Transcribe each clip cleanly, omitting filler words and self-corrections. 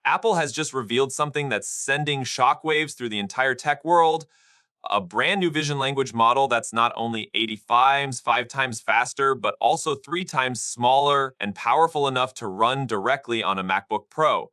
Apple has just revealed something that's sending shockwaves through the entire tech world. A brand new vision language model that's not only 5 times faster, but also 3 times smaller and powerful enough to run directly on a MacBook Pro.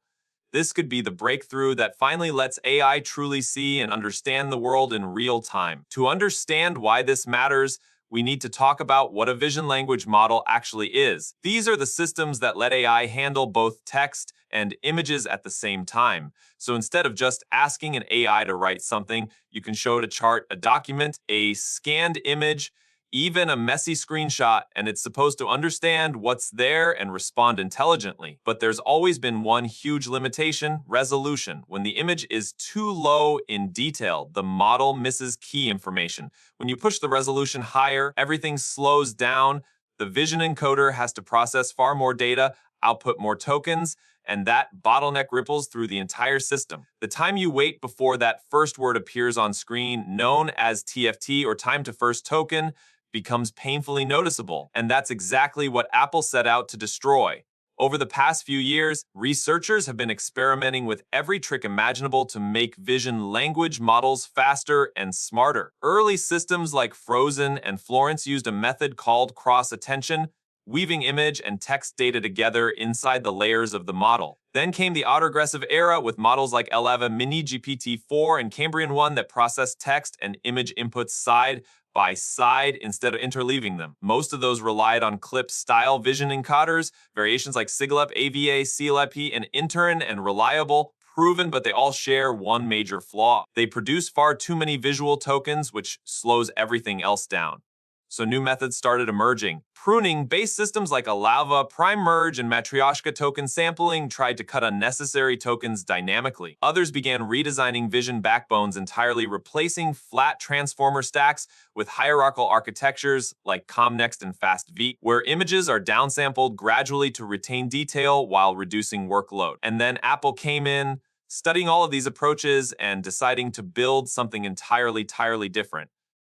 This could be the breakthrough that finally lets AI truly see and understand the world in real time. To understand why this matters, we need to talk about what a vision language model actually is. These are the systems that let AI handle both text and images at the same time. So instead of just asking an AI to write something, you can show it a chart, a document, a scanned image, even a messy screenshot, and it's supposed to understand what's there and respond intelligently. But there's always been one huge limitation: resolution. When the image is too low in detail, the model misses key information. When you push the resolution higher, everything slows down. The vision encoder has to process far more data, output more tokens, and that bottleneck ripples through the entire system. The time you wait before that first word appears on screen, known as TFT or time to first token, becomes painfully noticeable. And that's exactly what Apple set out to destroy. Over the past few years, researchers have been experimenting with every trick imaginable to make vision language models faster and smarter. Early systems like Frozen and Florence used a method called cross-attention, weaving image and text data together inside the layers of the model. Then came the autoregressive era with models like LLaVA Mini GPT-4 and Cambrian 1 that process text and image inputs side by side instead of interleaving them. Most of those relied on clip-style vision encoders, variations like SIGLEP, AVA, CLIP, and Intern, and reliable, proven, but they all share one major flaw. They produce far too many visual tokens, which slows everything else down. So new methods started emerging. Pruning-based systems like LLaVA, prime merge, and matryoshka token sampling tried to cut unnecessary tokens dynamically. Others began redesigning vision backbones entirely, replacing flat transformer stacks with hierarchical architectures like ComNext and FastVit, where images are downsampled gradually to retain detail while reducing workload. And then Apple came in, studying all of these approaches and deciding to build something entirely different.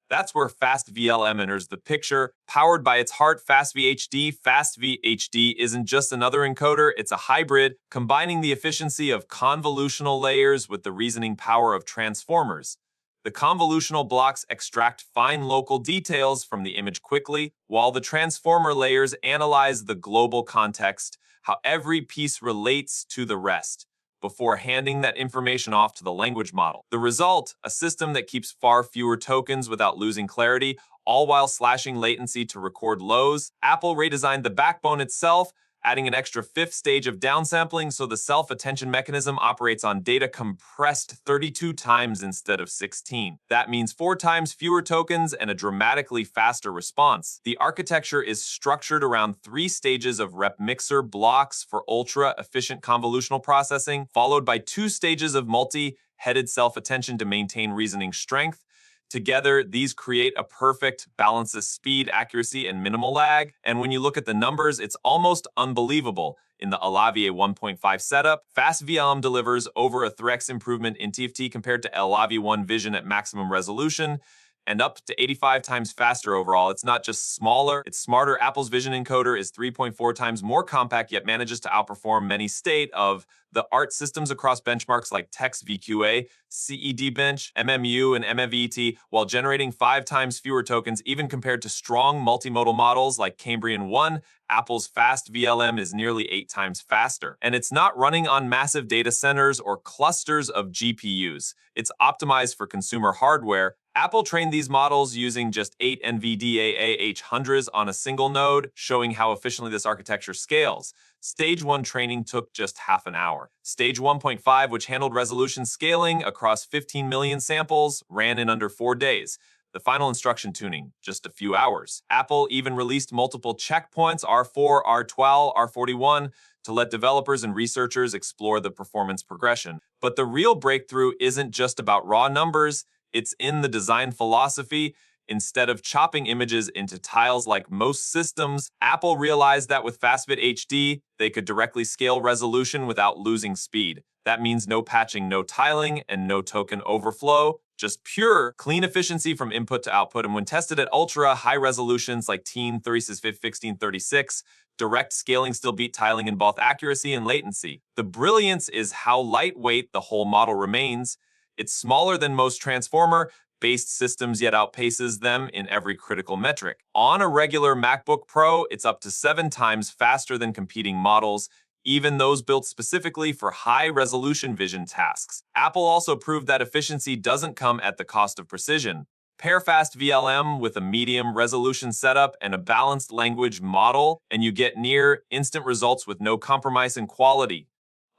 That's where FastVLM enters the picture. Powered by its heart, FastVHD, FastVHD isn't just another encoder, it's a hybrid, combining the efficiency of convolutional layers with the reasoning power of transformers. The convolutional blocks extract fine local details from the image quickly, while the transformer layers analyze the global context, how every piece relates to the rest, before handing that information off to the language model. The result, a system that keeps far fewer tokens without losing clarity, all while slashing latency to record lows. Apple redesigned the backbone itself, adding an extra fifth stage of downsampling so the self-attention mechanism operates on data compressed 32 times instead of 16. That means 4 times fewer tokens and a dramatically faster response. The architecture is structured around 3 stages of rep mixer blocks for ultra-efficient convolutional processing, followed by 2 stages of multi-headed self-attention to maintain reasoning strength. Together, these create a perfect balance of speed, accuracy, and minimal lag. And when you look at the numbers, it's almost unbelievable. In the LLaVA 1.5 setup, FastVLM delivers over a 3x improvement in TFT compared to LLaVA 1 vision at maximum resolution, and up to 85 times faster overall. It's not just smaller, it's smarter. Apple's vision encoder is 3.4 times more compact, yet manages to outperform many state-of-the-art systems across benchmarks like Text VQA, CEDbench, MMU, and MFVT, while generating 5 times fewer tokens. Even compared to strong multimodal models like Cambrian 1, Apple's FastVLM is nearly 8 times faster. And it's not running on massive data centers or clusters of GPUs. It's optimized for consumer hardware. Apple trained these models using just 8 NVDA H100s on a single node, showing how efficiently this architecture scales. Stage 1 training took just half an hour. Stage 1.5, which handled resolution scaling across 15 million samples, ran in under 4 days. The final instruction tuning, just a few hours. Apple even released multiple checkpoints, R4, R12, R41, to let developers and researchers explore the performance progression. But the real breakthrough isn't just about raw numbers, it's in the design philosophy. Instead of chopping images into tiles like most systems, Apple realized that with FastVit HD, they could directly scale resolution without losing speed. That means no patching, no tiling, and no token overflow, just pure, clean efficiency from input to output. And when tested at ultra high resolutions like Teen 1636, direct scaling still beat tiling in both accuracy and latency. The brilliance is how lightweight the whole model remains. It's smaller than most transformer-based systems, yet outpaces them in every critical metric. On a regular MacBook Pro, it's up to 7 times faster than competing models, even those built specifically for high-resolution vision tasks. Apple also proved that efficiency doesn't come at the cost of precision. Pair FastVLM with a medium resolution setup and a balanced language model, and you get near instant results with no compromise in quality.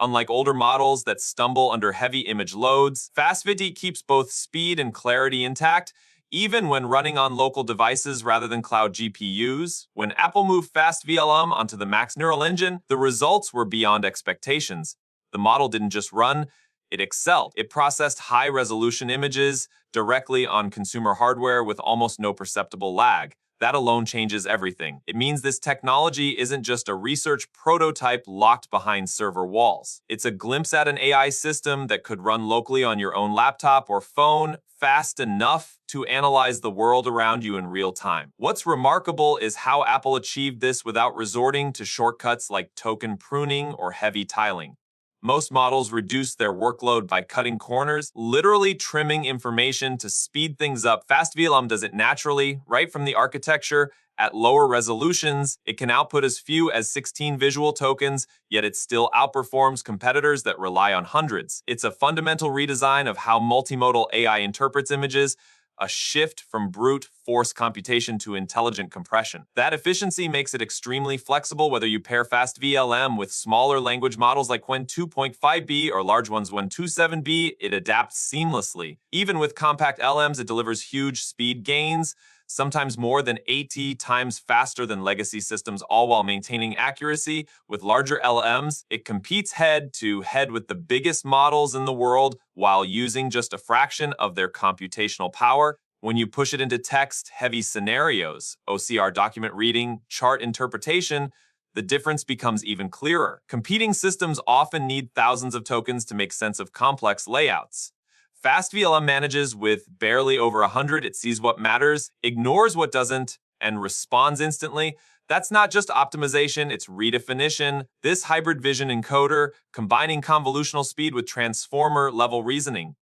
Unlike older models that stumble under heavy image loads, FastVit keeps both speed and clarity intact, even when running on local devices rather than cloud GPUs. When Apple moved FastVLM onto the Mac's neural engine, the results were beyond expectations. The model didn't just run, it excelled. It processed high-resolution images directly on consumer hardware with almost no perceptible lag. That alone changes everything. It means this technology isn't just a research prototype locked behind server walls. It's a glimpse at an AI system that could run locally on your own laptop or phone, fast enough to analyze the world around you in real time. What's remarkable is how Apple achieved this without resorting to shortcuts like token pruning or heavy tiling. Most models reduce their workload by cutting corners, literally trimming information to speed things up. FastVLM does it naturally, right from the architecture. At lower resolutions, it can output as few as 16 visual tokens, yet it still outperforms competitors that rely on hundreds. It's a fundamental redesign of how multimodal AI interprets images, a shift from brute force computation to intelligent compression. That efficiency makes it extremely flexible, whether you pair FastVLM with smaller language models like Qwen 2.5b or large ones Qwen 2.7b, it adapts seamlessly. Even with compact LMs, it delivers huge speed gains, sometimes more than 80 times faster than legacy systems, all while maintaining accuracy. With larger LMs, it competes head-to-head with the biggest models in the world while using just a fraction of their computational power. When you push it into text-heavy scenarios, OCR document reading, chart interpretation, the difference becomes even clearer. Competing systems often need thousands of tokens to make sense of complex layouts. FastVLM manages with barely over 100. It sees what matters, ignores what doesn't, and responds instantly. That's not just optimization, it's redefinition. This hybrid vision encoder, combining convolutional speed with transformer-level reasoning,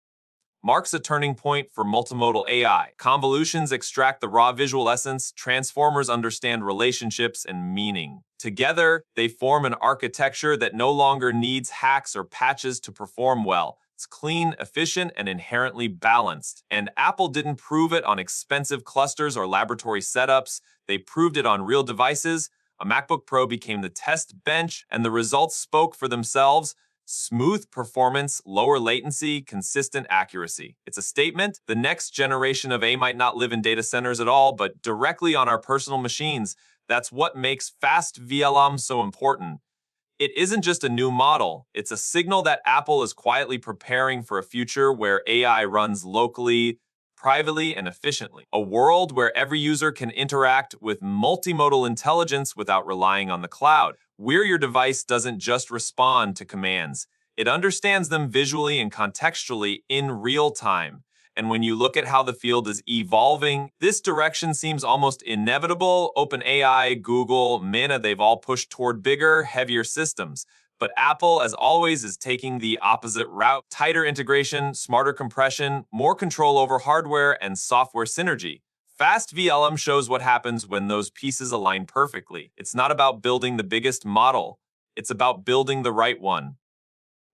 marks a turning point for multimodal AI. Convolutions extract the raw visual essence, transformers understand relationships and meaning. Together, they form an architecture that no longer needs hacks or patches to perform well. It's clean, efficient, and inherently balanced. And Apple didn't prove it on expensive clusters or laboratory setups. They proved it on real devices. A MacBook Pro became the test bench, and the results spoke for themselves. Smooth performance, lower latency, consistent accuracy. It's a statement. The next generation of AI might not live in data centers at all, but directly on our personal machines. That's what makes FastVLM so important. It isn't just a new model, it's a signal that Apple is quietly preparing for a future where AI runs locally, privately, and efficiently. A world where every user can interact with multimodal intelligence without relying on the cloud, where your device doesn't just respond to commands. It understands them visually and contextually in real time. And when you look at how the field is evolving, this direction seems almost inevitable. OpenAI, Google, Meta, they've all pushed toward bigger, heavier systems. But Apple, as always, is taking the opposite route. Tighter integration, smarter compression, more control over hardware, and software synergy. FastVLM shows what happens when those pieces align perfectly. It's not about building the biggest model. It's about building the right one.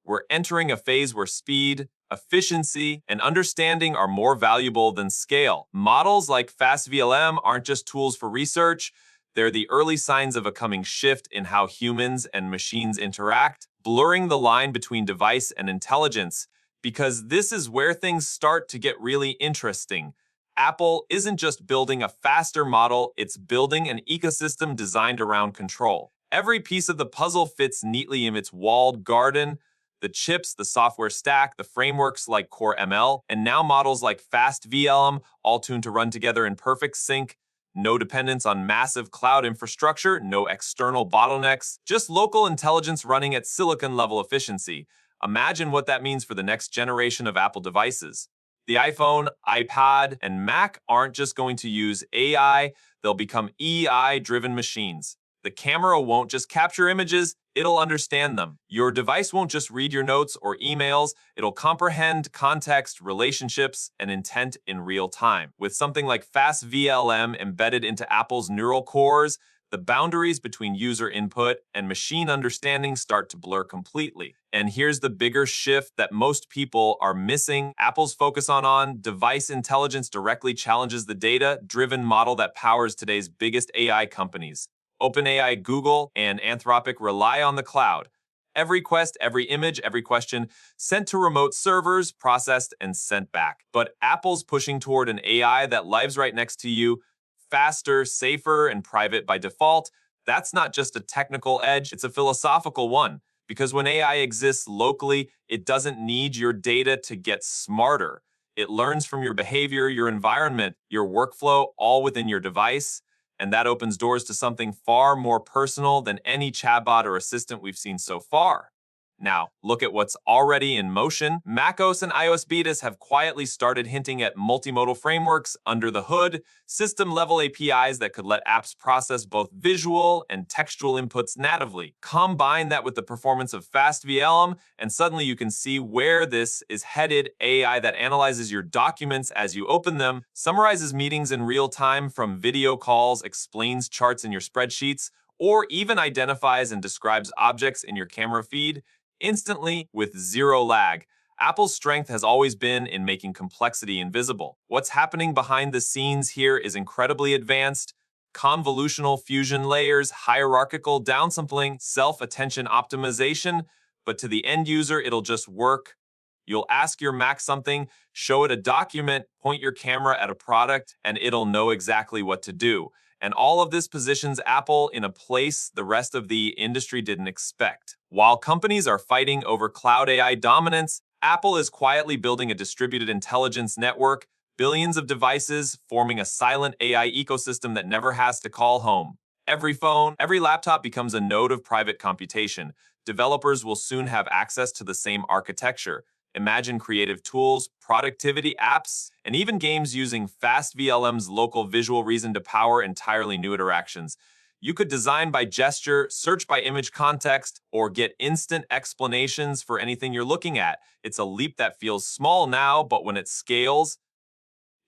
We're entering a phase where speed, efficiency, and understanding are more valuable than scale. Models like FastVLM aren't just tools for research, they're the early signs of a coming shift in how humans and machines interact, blurring the line between device and intelligence, because this is where things start to get really interesting. Apple isn't just building a faster model, it's building an ecosystem designed around control. Every piece of the puzzle fits neatly in its walled garden. The chips, the software stack, the frameworks like Core ML, and now models like FastVLM, all tuned to run together in perfect sync. No dependence on massive cloud infrastructure, no external bottlenecks, just local intelligence running at silicon-level efficiency. Imagine what that means for the next generation of Apple devices. The iPhone, iPad, and Mac aren't just going to use AI, they'll become EI-driven machines. The camera won't just capture images, it'll understand them. Your device won't just read your notes or emails, it'll comprehend context, relationships, and intent in real time. With something like FastVLM embedded into Apple's neural cores, the boundaries between user input and machine understanding start to blur completely. And here's the bigger shift that most people are missing. Apple's focus on device intelligence directly challenges the data-driven model that powers today's biggest AI companies. OpenAI, Google, and Anthropic rely on the cloud. Every quest, every image, every question sent to remote servers, processed, and sent back. But Apple's pushing toward an AI that lives right next to you, faster, safer, and private by default. That's not just a technical edge, it's a philosophical one. Because when AI exists locally, it doesn't need your data to get smarter. It learns from your behavior, your environment, your workflow, all within your device. And that opens doors to something far more personal than any chatbot or assistant we've seen so far. Now, look at what's already in motion. macOS and iOS betas have quietly started hinting at multimodal frameworks under the hood, system-level APIs that could let apps process both visual and textual inputs natively. Combine that with the performance of FastVLM, and suddenly you can see where this is headed. AI that analyzes your documents as you open them, summarizes meetings in real time from video calls, explains charts in your spreadsheets, or even identifies and describes objects in your camera feed instantly with zero lag. Apple's strength has always been in making complexity invisible. What's happening behind the scenes here is incredibly advanced. Convolutional fusion layers, hierarchical downsampling, self-attention optimization, but to the end user, it'll just work. You'll ask your Mac something, show it a document, point your camera at a product, and it'll know exactly what to do. And all of this positions Apple in a place the rest of the industry didn't expect. While companies are fighting over cloud AI dominance, Apple is quietly building a distributed intelligence network, billions of devices forming a silent AI ecosystem that never has to call home. Every phone, every laptop becomes a node of private computation. Developers will soon have access to the same architecture. Imagine creative tools, productivity apps, and even games using FastVLM's local visual reason to power entirely new interactions. You could design by gesture, search by image context, or get instant explanations for anything you're looking at. It's a leap that feels small now, but when it scales,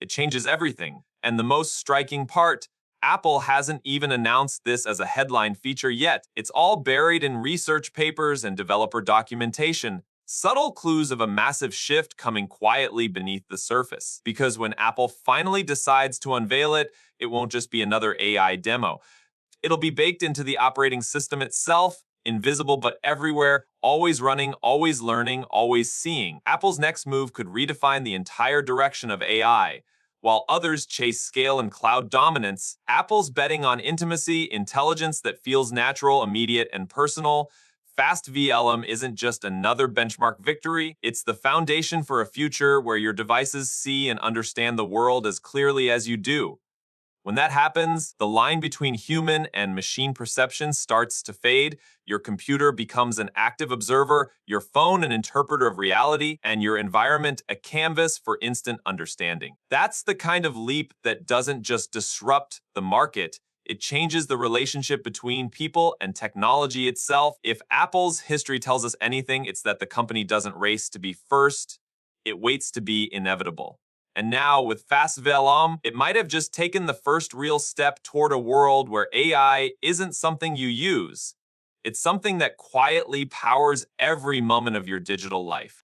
it changes everything. And the most striking part, Apple hasn't even announced this as a headline feature yet. It's all buried in research papers and developer documentation. Subtle clues of a massive shift coming quietly beneath the surface. Because when Apple finally decides to unveil it, it won't just be another AI demo. It'll be baked into the operating system itself, invisible but everywhere, always running, always learning, always seeing. Apple's next move could redefine the entire direction of AI. While others chase scale and cloud dominance, Apple's betting on intimacy, intelligence that feels natural, immediate, and personal. FastVLM isn't just another benchmark victory, it's the foundation for a future where your devices see and understand the world as clearly as you do. When that happens, the line between human and machine perception starts to fade, your computer becomes an active observer, your phone an interpreter of reality, and your environment a canvas for instant understanding. That's the kind of leap that doesn't just disrupt the market, it changes the relationship between people and technology itself. If Apple's history tells us anything, it's that the company doesn't race to be first, it waits to be inevitable. And now, with FastVLM, it might have just taken the first real step toward a world where AI isn't something you use. It's something that quietly powers every moment of your digital life.